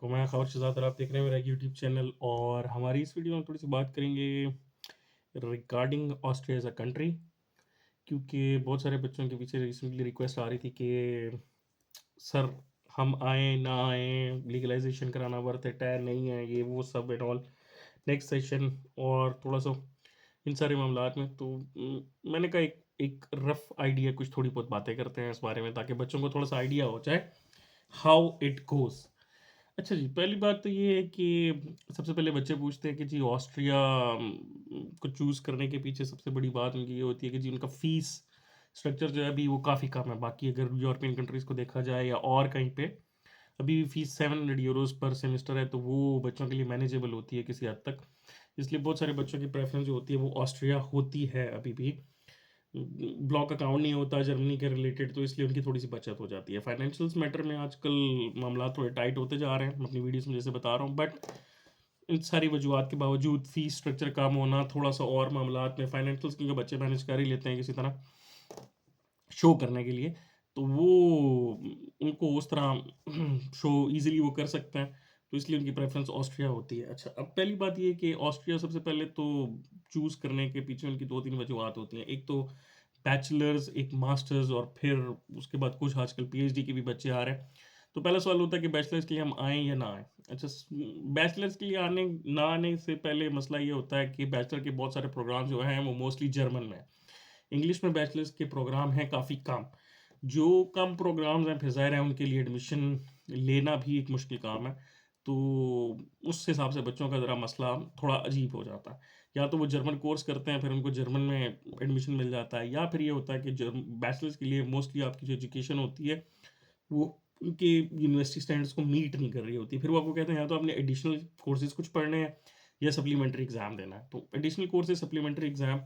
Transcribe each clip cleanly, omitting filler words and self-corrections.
मैं खबर शहजाद और आप देख रहे हैं मेरा यूट्यूब चैनल। और हमारी इस वीडियो में थोड़ी सी बात करेंगे regarding Austria as a country, क्योंकि बहुत सारे बच्चों के पीछे रिसेंटली रिक्वेस्ट आ रही थी कि सर हम आए ना आए, लीगलाइजेशन कराना वर्थ इट है नहीं है, ये वो सब एंड ऑल नेक्स्ट सेशन। और थोड़ा सा इन सारे मामलात में तो मैंने कहा एक एक रफ आइडिया, कुछ थोड़ी बहुत बातें करते हैं इस बारे में ताकि बच्चों को थोड़ा सा आइडिया हो जाए हाउ इट गोज़। अच्छा जी, पहली बात तो ये है कि सबसे पहले बच्चे पूछते हैं कि जी ऑस्ट्रिया को चूज़ करने के पीछे सबसे बड़ी बात उनकी ये होती है कि जी उनका फ़ीस स्ट्रक्चर जो है अभी वो काफ़ी कम है। बाकी अगर यूरोपियन कंट्रीज़ को देखा जाए या और कहीं पे, अभी भी फ़ीस 700 यूरोज़ पर सेमेस्टर है, तो वो बच्चों के लिए मैनेजेबल होती है किसी हद तक। इसलिए बहुत सारे बच्चों की प्रेफ़रेंस जो होती है वो ऑस्ट्रिया होती है अभी भी। ब्लॉक अकाउंट नहीं होता जर्मनी के रिलेटेड, तो इसलिए उनकी थोड़ी-सी बचत हो जाती है। फाइनेंशियल्स मैटर में आजकल मामला थोड़े टाइट होते जा रहे हैं, मैं अपनी वीडियोज़ में जैसे बता रहा हूँ, बट इन सारी वजूहत के बावजूद फ़ीस स्ट्रक्चर कम होना, थोड़ा-सा और मामलात में फाइनेंशियल्स क्योंकि बच्चे मैनेज कर ही लेते हैं किसी तरह शो करने के लिए, तो वो उनको उस तरह शो ईज़िली वो कर सकते हैं, तो इसलिए उनकी प्रेफ़रेंस ऑस्ट्रिया होती है। अच्छा, अब पहली बात ये है कि ऑस्ट्रिया सबसे पहले तो चूज़ करने के पीछे उनकी 2-3 वजूहत होती हैं। एक तो बैचलर्स, एक मास्टर्स और फिर उसके बाद कुछ आजकल पीएचडी के भी बच्चे आ रहे हैं। तो पहला सवाल होता है कि बैचलर्स के लिए हम आएँ या ना आएँ? अच्छा, बैचलर्स के लिए आने ना आने से पहले मसला ये होता है कि बैचलर के बहुत सारे प्रोग्राम जो हैं वो मोस्टली जर्मन में हैं। इंग्लिश में बैचलर्स के प्रोग्राम हैं काफ़ी कम। जो कम प्रोग्राम्स हैं फिर ज़ाहिर है उनके लिए एडमिशन लेना भी एक मुश्किल काम है। तो उस हिसाब से बच्चों का ज़रा मसला थोड़ा अजीब हो जाता है। या तो वो जर्मन कोर्स करते हैं फिर उनको जर्मन में एडमिशन मिल जाता है, या फिर ये होता है कि बैचलर्स के लिए मोस्टली आपकी जो एजुकेशन होती है वो उनके यूनिवर्सिटी स्टैंडर्ड्स को मीट नहीं कर रही होती। फिर वो आपको कहते हैं या तो आपने एडिशनल कोर्सेज़ कुछ पढ़ने हैं या सप्लीमेंट्री एग्ज़ाम देना है। तो एडिशनल कोर्सेज़, सप्लीमेंट्री एग्ज़ाम,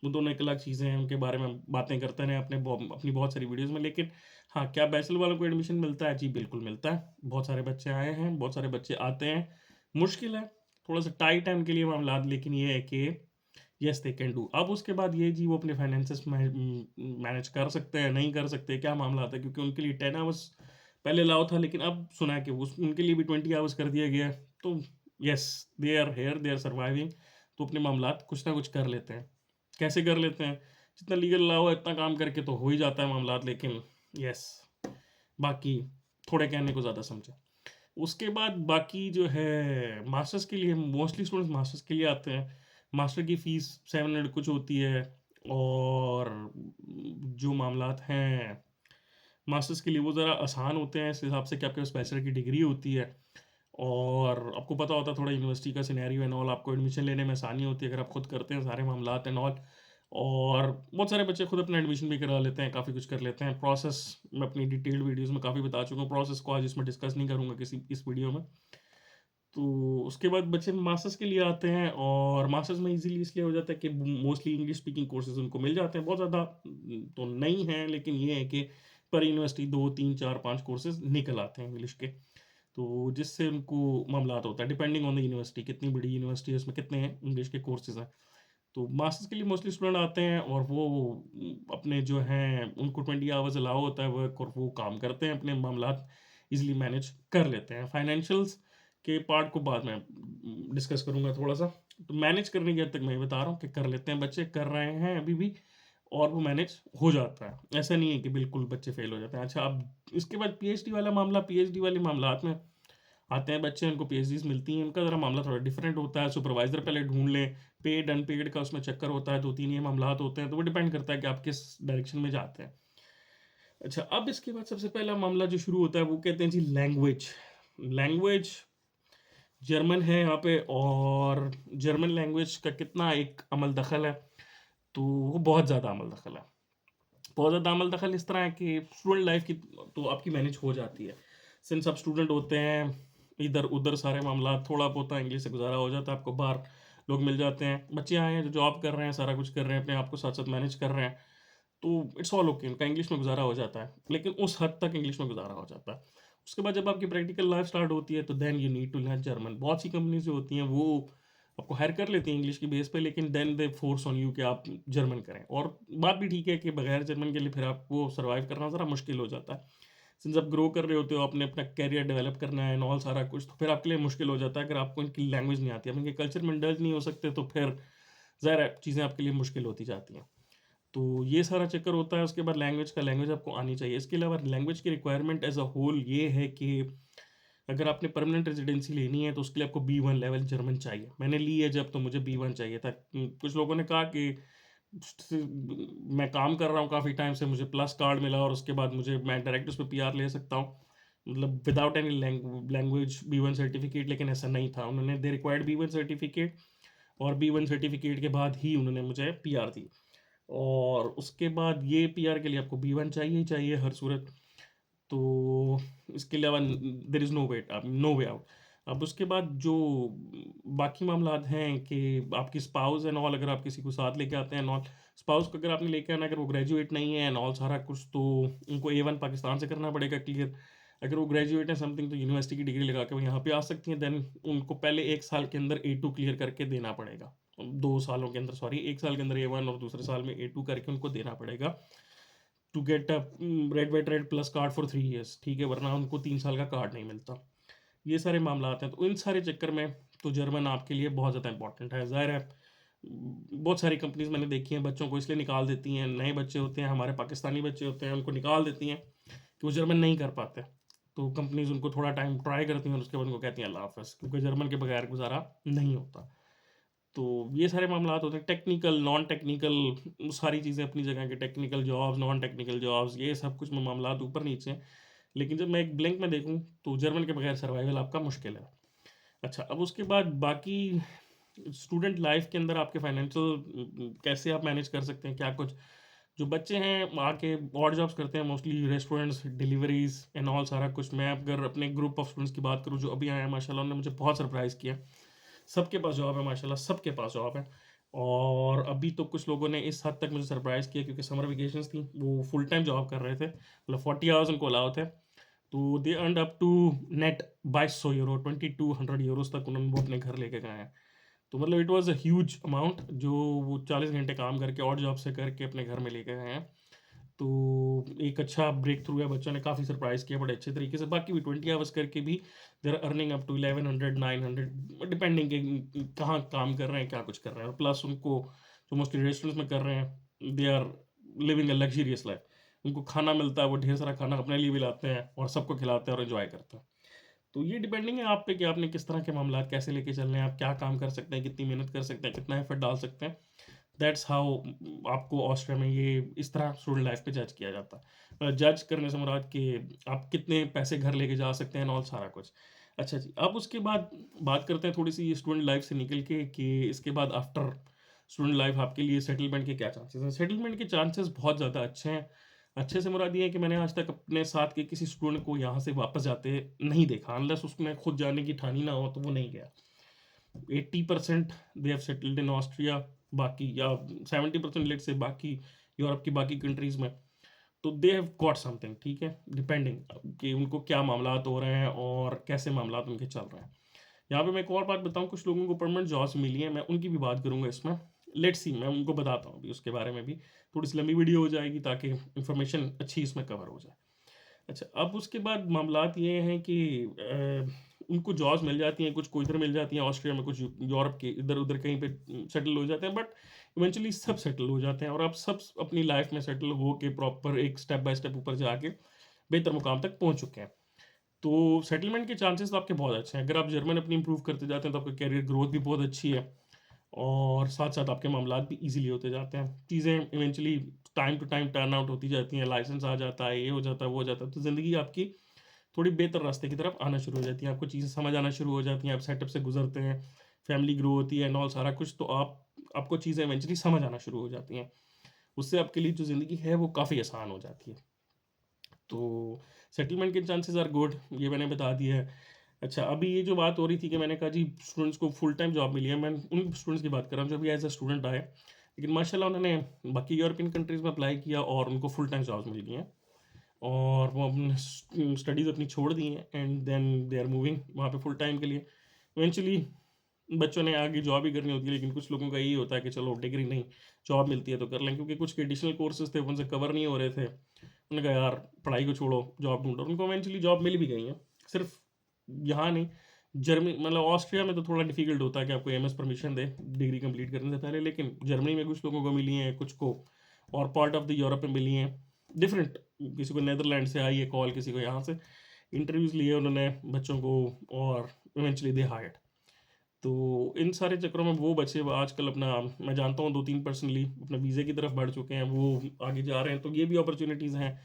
वो दोनों एक अलग चीज़ें हैं, उनके बारे में हम बातें करते रहे अपनी बहुत सारी वीडियोज़ में। लेकिन हाँ, क्या बैचलर वालों को एडमिशन मिलता है? जी, बिल्कुल मिलता है। बहुत सारे बच्चे आए हैं, बहुत सारे बच्चे आते हैं। मुश्किल है, थोड़ा-सा टाइट है उनके लिए मामलात, लेकिन ये है कि येस दे कैन डू। अब उसके बाद ये जी वो अपने फाइनेंसेस मैनेज कर सकते हैं, नहीं कर सकते, क्या मामला आता है? क्योंकि उनके लिए 10 आवर्स पहले अलाउ था, लेकिन अब सुना है कि उनके लिए भी 20 आवर्स कर दिया गया है। तो yes, they are here, they are surviving, तो अपने मामलात कुछ ना कुछ कर लेते हैं। कैसे कर लेते हैं? जितना लीगल अलाउ है इतना काम करके तो हो ही जाता है मामलात, लेकिन येस, बाकी थोड़े कहने को ज़्यादा समझें। उसके बाद बाकी जो है मास्टर्स के लिए मोस्टली स्टूडेंट्स मास्टर्स के लिए आते हैं। मास्टर की फ़ीस 700 कुछ होती है। और जो मामलात हैं मास्टर्स के लिए वो ज़रा आसान होते हैं इस हिसाब से कि आपके पास बैचलर की डिग्री होती है और आपको पता होता है थोड़ा यूनिवर्सिटी का सिनेरियो एंड ऑल, आपको एडमिशन लेने में आसानी होती है अगर आप खुद करते हैं सारे मामलात एंड ऑल। और बहुत सारे बच्चे खुद अपना एडमिशन भी करा लेते हैं, काफ़ी कुछ कर लेते हैं। प्रोसेस मैं अपनी डिटेल्ड वीडियोज़ में काफ़ी बता चुका हूँ, प्रोसेस को आज इसमें डिस्कस नहीं करूँगा किसी इस वीडियो में। तो उसके बाद बच्चे मास्टर्स के लिए आते हैं और मास्टर्स में इजीली इसलिए हो जाता है कि मोस्टली इंग्लिश स्पीकिंग कोर्सेज उनको मिल जाते हैं। बहुत ज़्यादा तो नहीं है, लेकिन ये है कि पर यूनिवर्सिटी 2 3 4 5 कोर्सेज निकल आते हैं इंग्लिश के। तो जिससे उनको मामलात होता है डिपेंडिंग ऑन द यूनिवर्सिटी, कितनी बड़ी यूनिवर्सिटी है उसमें कितने इंग्लिश के कोर्सेज हैं। तो मास्टर्स के लिए मोस्टली स्टूडेंट आते हैं और वो अपने जो हैं उनको 20 आवर्स अलाउ होता है वर्क, और वो काम करते हैं, अपने मामलात इजीली मैनेज कर लेते हैं। फाइनेंशियल्स के पार्ट को बाद में डिस्कस करूंगा थोड़ा सा। तो मैनेज करने की हद तक मैं ये बता रहा हूँ कि कर लेते हैं, बच्चे कर रहे हैं अभी भी, और वो मैनेज हो जाता है। ऐसा नहीं है कि बिल्कुल बच्चे फेल हो जाते हैं। अच्छा, अब इसके बाद पीएचडी वाला मामला, पीएचडी वाले मामलात में आते हैं बच्चे, उनको पीएचडीज़ मिलती हैं, उनका ज़रा मामला थोड़ा डिफरेंट होता है। सुपरवाइज़र पहले ढूँढ लें, पेड अनपेड का उसमें चक्कर होता है, 2-3 ये मामलात होते हैं, तो वो डिपेंड करता है कि आप किस डायरेक्शन में जाते हैं। अच्छा, अब इसके बाद सबसे पहला मामला जो शुरू होता है वो कहते हैं जी लैंग्वेज। लैंग्वेज जर्मन है यहाँ पे, और जर्मन लैंग्वेज का कितना एक अमल दखल है, तो वो बहुत ज़्यादा अमल दखल है। बहुत ज़्यादा अमल दखल इस तरह है कि स्टूडेंट लाइफ की तो आपकी मैनेज हो जाती है। सिंस आप स्टूडेंट होते हैं, इधर उधर सारे मामला थोड़ा बहुत इंग्लिश से गुजारा हो जाता है, आपको बाहर लोग मिल जाते हैं, बच्चे आए हैं जो जॉब कर रहे हैं, सारा कुछ कर रहे हैं, अपने आप को साथ साथ मैनेज कर रहे हैं, तो इट्स ऑल ओके, उनका इंग्लिश में गुजारा हो जाता है, लेकिन उस हद तक इंग्लिश में गुजारा हो जाता है। उसके बाद जब आपकी प्रैक्टिकल लाइफ स्टार्ट होती है तो then you need to learn German. बहुत सी कंपनीज जो होती हैं वो आपको हायर कर लेती हैं इंग्लिश की बेस पे, लेकिन then they force on you कि आप जर्मन करें। और बात भी ठीक है कि बगैर जर्मन के लिए फिर आपको सर्वाइव करना ज़रा मुश्किल हो जाता है। सिंस आप ग्रो कर रहे होते हो, आपने अपना करियर डेवलप करना है एंड ऑल सारा कुछ, तो फिर आपके लिए मुश्किल हो जाता है अगर आपको इनकी लैंग्वेज नहीं आती, आप इनके कल्चर में इंडल्ज नहीं हो सकते, तो फिर ज़ाहिर है चीज़ें आपके लिए मुश्किल होती जाती हैं। तो ये सारा चक्कर होता है। उसके बाद लैंग्वेज आपको आनी चाहिए। इसके अलावा लैंग्वेज की रिक्वायरमेंट एज़ अ होल ये है कि अगर आपने परमानेंट रेज़िडेंसी लेनी है तो उसके लिए आपको B1 लेवल जर्मन चाहिए। मैंने ली है जब, तो मुझे B1 चाहिए था। कुछ लोगों ने कहा कि स मैं काम कर रहा हूँ काफ़ी टाइम से, मुझे प्लस कार्ड मिला और उसके बाद मैं डायरेक्ट उस पे पीआर ले सकता हूँ। मतलब without any language B1 certificate, लेकिन ऐसा नहीं था। उन्होंने दे रिक्वायर्ड B1 सर्टिफ़िकेट और B1 सर्टिफ़िकेट के बाद ही उन्होंने मुझे पीआर दी। और उसके बाद ये पीआर के लिए आपको B1 चाहिए ही चाहिए हर सूरत। तो इसके अलावा there is no way out. अब उसके बाद जो बाकी मामलात हैं कि आपकी स्पाउस एंड ऑल, अगर आप किसी को साथ लेके आते हैं एंड ऑल, स्पाउस को अगर आपने लेके आना, अगर वो ग्रेजुएट नहीं है एंड ऑल सारा कुछ, तो उनको A1 पाकिस्तान से करना पड़ेगा क्लियर। अगर वो ग्रेजुएट है समथिंग, तो यूनिवर्सिटी की डिग्री लगा के वो यहाँ पे आ सकती हैं। देन उनको पहले 1 साल के अंदर A2 क्लियर करके देना पड़ेगा। 2 सालों के अंदर, सॉरी, 1 साल के अंदर A1 और दूसरे साल में A2 करके उनको देना पड़ेगा to get a red white red plus card for 3 years, ठीक है? वरना उनको 3 साल का कार्ड नहीं मिलता। ये सारे मामलात हैं। तो इन सारे चक्कर में तो जर्मन आपके लिए बहुत ज़्यादा इंपॉर्टेंट है। ज़ाहिर है बहुत सारी कंपनीज़ मैंने देखी हैं, बच्चों को इसलिए निकाल देती हैं, नए बच्चे होते हैं, हमारे पाकिस्तानी बच्चे होते हैं, उनको निकाल देती हैं कि वो जर्मन नहीं कर पाते। तो कंपनीज़ उनको थोड़ा टाइम ट्राई करती हैं और उसके बाद उनको कहती हैं अल्लाह हाफ़िज़, क्योंकि जर्मन के बगैर गुज़ारा नहीं होता। तो ये सारे मामलात होते हैं। टेक्निकल, नॉन टेक्निकल सारी चीज़ें अपनी जगह की, technical jobs, non technical jobs, ये सब कुछ में मामलात ऊपर-नीचे हैं। लेकिन जब मैं एक ब्लिंक में देखूँ, तो जर्मन के बगैर सर्वाइवल आपका मुश्किल है। अच्छा, अब उसके बाद बाकी स्टूडेंट लाइफ़ के अंदर आपके फाइनेंशियल कैसे आप मैनेज कर सकते हैं, क्या कुछ जो बच्चे हैं आके ऑड जॉब्स करते हैं, mostly restaurants, deliveries and all सारा कुछ। मैं अगर अपने ग्रुप ऑफ स्टूडेंट्स की बात करूँ जो अभी आए हैं, माशाल्लाह उन्होंने मुझे बहुत सरप्राइज़ किया। सबके पास जॉब है माशाल्लाह, सबके पास जॉब है। और अभी तो कुछ लोगों ने इस हद तक मुझे सरप्राइज़ किया, क्योंकि समर वेकेशंस थी, वो फुल टाइम जॉब कर रहे थे। मतलब 40 आवर्स उनको अलाउ थे। तो they earned up to net 2200 euro, 2200 euros तक उन्होंने वो अपने घर लेके गए हैं। तो मतलब it was a huge amount जो वो 40 घंटे काम करके ऑड जॉब से करके अपने घर में लेके गए हैं। तो एक अच्छा ब्रेक थ्रू है, बच्चों ने काफ़ी सरप्राइज़ किया बड़े अच्छे तरीके से। बाकी भी 20 आवर्स करके भी they are earning up to 1100, 900, depending कि कहाँ काम कर रहे हैं, क्या कुछ कर रहे हैं। और प्लस उनको जो मोस्टली रेस्टोरेंट्स में कर रहे हैं, they are living a luxurious life. उनको खाना मिलता है, वो ढेर सारा खाना अपने लिए भी लाते हैं और सबको खिलाते हैं और एन्जॉय करते हैं। तो ये डिपेंडिंग है आप पे कि आपने किस तरह के मामलात कैसे लेके चलने हैं, आप क्या काम कर सकते हैं, कितनी मेहनत कर सकते हैं, कितना एफर्ट डाल सकते हैं। दैट्स हाउ आपको ऑस्ट्रिया में ये इस तरह स्टूडेंट लाइफ पे जज किया जाता है। जज करने से मुराद कि आप कितने पैसे घर लेके जा सकते हैं और सारा कुछ। अच्छा जी, अब उसके बाद बात करते हैं थोड़ी सी ये स्टूडेंट लाइफ से निकल के कि इसके बाद आफ्टर स्टूडेंट लाइफ आपके लिए सेटलमेंट के क्या चांसेस हैं। सेटलमेंट के चांसेस बहुत ज़्यादा अच्छे हैं। अच्छे से मुराद ये है कि मैंने आज तक अपने साथ के किसी स्टूडेंट को यहाँ से वापस जाते नहीं देखा, अनलेस उसने खुद जाने की ठानी ना हो तो वो नहीं गया। 80% they have settled in Austria, बाकी या 70% लेट्स से बाकी यूरोप की बाकी कंट्रीज में। तो दे हैव गॉट समथिंग, ठीक है, डिपेंडिंग कि उनको क्या मामलात हो रहे हैं और कैसे मामलात उनके चल रहे हैं। यहाँ पे मैं एक और बात बताऊँ, कुछ लोगों को परमानेंट जॉब्स मिली है, मैं उनकी भी बात करूँगा इसमें। लेट्स सी, मैं उनको बताता हूँ अभी उसके बारे में भी। थोड़ी सी लंबी वीडियो हो जाएगी ताकि इंफॉर्मेशन अच्छी इसमें कवर हो जाए। अच्छा, अब उसके बाद मामलात ये हैं कि उनको जॉब्स मिल जाती हैं, कुछ को इधर मिल जाती हैं ऑस्ट्रिया में, कुछ यूरोप के इधर-उधर कहीं पे सेटल हो जाते हैं, बट इवेंचुअली सब सेटल हो जाते हैं और आप सब अपनी लाइफ में सेटल हो के प्रॉपर एक स्टेप बाय स्टेप ऊपर जाके बेहतर मुकाम तक पहुँच चुके हैं। तो सेटलमेंट के चांसेस तो आपके बहुत अच्छे हैं। अगर आप जर्मन अपनी इम्प्रूव करते जाते हैं, तो आपका करियर ग्रोथ भी बहुत अच्छी है और साथ-साथ आपके मामलात भी ईज़िली होते जाते हैं। चीज़ें eventually time to time turn out होती जाती हैं, लाइसेंस आ जाता है, ये हो जाता है, वो हो जाता है, तो ज़िंदगी आपकी थोड़ी बेहतर रास्ते की तरफ आना शुरू हो जाती हैं। आपको चीज़ें समझ आना शुरू हो जाती हैं, आप सेटअप से गुज़रते हैं, फैमिली ग्रो होती है एंड ऑल सारा कुछ, तो आपको चीज़ें इवेंचुअली समझ आना शुरू हो जाती हैं। उससे आपके लिए जो ज़िंदगी है, वो काफ़ी आसान हो जाती है। तो सेटलमेंट के चांसेस आर गुड, ये मैंने बता दिया है। अच्छा, अभी ये जो बात हो रही थी कि मैंने कहा जी स्टूडेंट्स को फुल टाइम जॉब मिली है, मैं उन स्टूडेंट्स की बात कर रहा हूँ जो अभी एज़ अ स्टूडेंट आए। लेकिन माशाल्लाह उन्होंने बाकी यूरोपियन कंट्रीज़ में अप्लाई किया और उनको फुल टाइम जॉब्स मिल गई हैं और वो अपनी स्टडीज़ अपनी छोड़ दी हैं and then they are moving वहाँ पे फुल टाइम के लिए। इवेंचुअली बच्चों ने आगे जॉब ही करनी होती है, लेकिन कुछ लोगों का यही होता है कि चलो डिग्री नहीं, जॉब मिलती है तो कर लें, क्योंकि कुछ के एडिशनल कोर्सेज़ थे, वो उनसे कवर नहीं हो रहे थे। उन्होंने कहा यार पढ़ाई को छोड़ो, जॉब ढूँढो। उनको इवेंचुअली जॉब मिल भी गई है। सिर्फ़ यहाँ नहीं, जर्मनी मतलब ऑस्ट्रिया में तो थोड़ा डिफ़िकल्ट होता है कि आपको एमएस परमिशन दे, डिग्री कंप्लीट करने से पहले, लेकिन जर्मनी में कुछ लोगों को मिली हैं, कुछ को और पार्ट ऑफ द यूरोप में मिली हैं। डिफरेंट, किसी को नीदरलैंड से आई है कॉल, किसी को यहाँ से। इंटरव्यूज़ लिए उन्होंने बच्चों को और इवेंचुअली दे हायर्ड। तो इन सारे चक्करों में वो बच्चे आजकल अपना, मैं जानता हूँ 2-3 पर्सनली अपना वीज़े की तरफ बढ़ चुके हैं, वो आगे जा रहे हैं। तो ये भी अपॉर्च्युनिटीज़ हैं।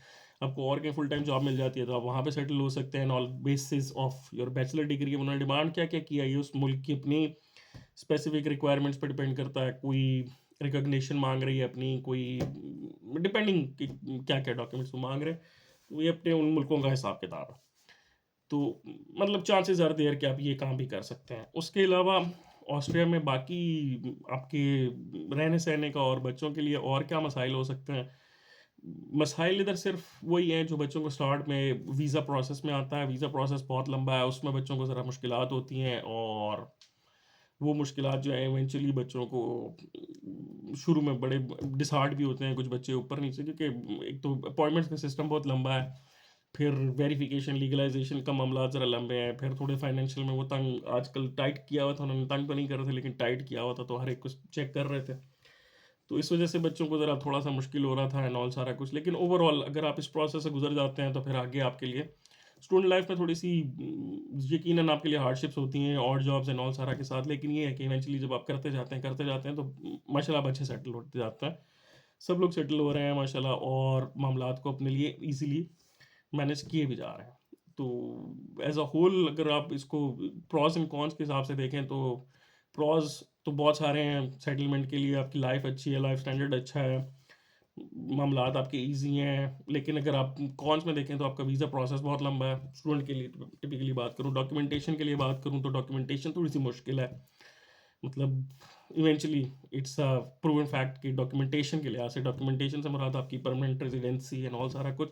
आपको और कहीं फुल टाइम जॉब मिल जाती है तो आप वहाँ पे सेटल हो सकते हैं on basis of your bachelor degree. उन्होंने डिमांड क्या-क्या किया, ये उस मुल्क की अपनी स्पेसिफिक रिक्वायरमेंट्स पे डिपेंड करता है। कोई रिकॉग्निशन माँग रही है अपनी, कोई डिपेंडिंग कि क्या-क्या डॉक्यूमेंट्स वो माँग रहे हैं। तो ये अपने उन मुल्कों का हिसाब-किताब है। तो मतलब चांसेस आर देयर कि आप ये काम भी कर सकते हैं। उसके अलावा ऑस्ट्रिया में बाकी आपके रहने-सहने का और बच्चों के लिए और क्या मसाइल हो सकते हैं? मसाइल इधर सिर्फ़ वही हैं जो बच्चों को स्टार्ट में वीज़ा प्रोसेस में आता है। वीज़ा प्रोसेस बहुत लंबा है, उसमें बच्चों को ज़रा मुश्किलात होती हैं, और वो मुश्किलात जो हैं इवेंचुअली बच्चों को शुरू में बड़े डिसहार्ड भी होते हैं कुछ बच्चे ऊपर-नीचे, क्योंकि एक तो अपॉइंटमेंट्स का सिस्टम बहुत लंबा है। फिर वेरिफ़िकेशन, लीगलाइज़ेशन का मामला ज़रा लंबे हैं, फिर थोड़े फाइनेंशियल में वो तंग, आजकल टाइट किया हुआ था उन्होंने, तंग तो नहीं कर रहे थे लेकिन टाइट किया हुआ था, तो हर एक कुछ चेक कर रहे थे। तो इस वज़ह से बच्चों को ज़रा थोड़ा-सा मुश्किल हो रहा था एंड ऑल सारा कुछ। लेकिन ओवरऑल अगर आप इस प्रोसेस से गुज़र जाते हैं तो फिर आगे आपके लिए स्टूडेंट लाइफ़ में थोड़ी-सी यकीनन आपके लिए हार्डशिप्स होती हैं, ऑड जॉब्स एंड ऑल सारा के साथ। लेकिन ये है कि इवेंचुअली जब आप करते जाते हैं तो माशाल्लाह आप अच्छे सेटल होते जाते हैं। सब लोग सेटल हो रहे हैं माशाल्लाह, और मामलात को अपने लिए ईज़िली मैनेज किए भी जा रहे हैं। तो एज़ अ होल अगर आप इसको प्रॉस एंड कॉन्स के हिसाब से देखें तो प्रॉस तो बहुत सारे हैं सेटलमेंट के लिए। आपकी लाइफ अच्छी है, लाइफ स्टैंडर्ड अच्छा है, मामलात आपके ईज़ी हैं। लेकिन अगर आप कॉन्स में देखें तो आपका वीज़ा प्रोसेस बहुत लंबा है। स्टूडेंट के लिए टिपिकली बात करूँ, डॉक्यूमेंटेशन के लिए बात करूँ तो डॉक्यूमेंटेशन थोड़ी-सी मुश्किल है। मतलब eventually it's a proven fact कि डॉक्यूमेंटेशन के लिहाज से, डॉक्यूमेंटेशन से मुराद आपकी परमानेंट रेजिडेंसी एंड ऑल सारा कुछ,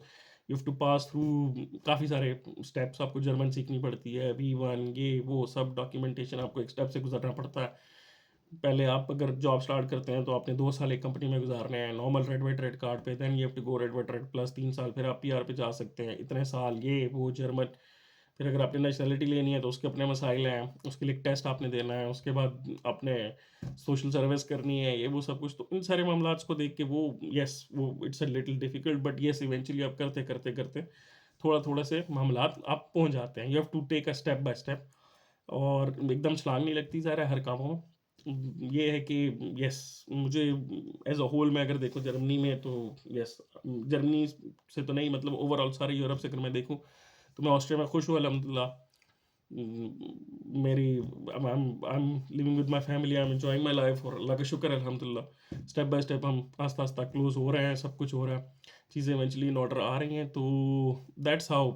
you have to pass through काफ़ी सारे स्टेप्स। आपको जर्मन सीखनी पड़ती है, B1 ये वो सब डॉक्यूमेंटेशन आपको एक स्टेप से गुजरना पड़ता है। पहले आप अगर जॉब स्टार्ट करते हैं तो आपने 2 साल एक कंपनी में गुजारने हैं normal red white red card पे, then you have to go red white red plus 3 साल, फिर आप पीआर पे जा सकते हैं, इतने साल ये वो जर्मन। फिर अगर आपने नेशनैलिटी लेनी है तो उसके अपने मसाइल हैं, उसके लिए एक टेस्ट आपने देना है, उसके बाद आपने सोशल सर्विस करनी है, ये वो सब कुछ। तो इन सारे मामलात को देख के वो येस वो it's a little difficult, but yes eventually आप करते थोड़ा-थोड़ा से मामलात आप पहुँच जाते हैं। You have to take a step by step, और एकदम छलांग नहीं लगती ज़रा हर कामों में। ये है कि येस मुझे एज़ अ होल मैं अगर देखूँ जर्मनी में तो येस, जर्मनी से तो नहीं, मतलब ओवरऑल सारे यूरोप से अगर मैं देखूँ तो मैं ऑस्ट्रिया में खुश हूँ अल्हम्दुलिल्लाह। मेरी I am living with my family, I am enjoying my life, और अल्लाह का शुक्र है अल्हम्दुलिल्लाह। स्टेप बाय स्टेप हम आस्ता-आस्ता क्लोज़ हो रहे हैं, सब कुछ हो रहा है। चीज़ें इवेंचुअली इन ऑर्डर आ रही हैं, तो दैट्स हाउ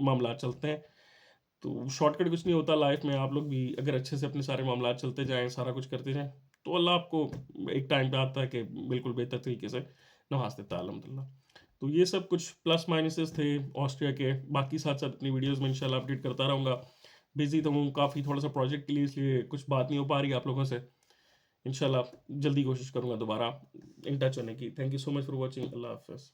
मामलात चलते हैं। तो शॉर्टकट कुछ नहीं होता लाइफ में। आप लोग भी अगर अच्छे से अपने सारे मामलात चलते जाएँ, सारा कुछ करते जाएँ, तो अल्लाह आपको एक टाइम पे आता है कि बिल्कुल बेहतर तरीके से नवाज़ देता है अल्हम्दुलिल्लाह। तो ये सब कुछ प्लस माइनसेस थे ऑस्ट्रिया के। बाकी साथ-साथ अपनी वीडियोज़ में इंशाल्लाह अपडेट करता रहूँगा। बिज़ी तो हूँ काफ़ी थोड़ा-सा प्रोजेक्ट के लिए, इसलिए कुछ बात नहीं हो पा रही है आप लोगों से। इंशाल्लाह जल्दी कोशिश करूँगा दोबारा इन टच होने की। Thank you so much for watching. अल्लाह हाफ़िज़।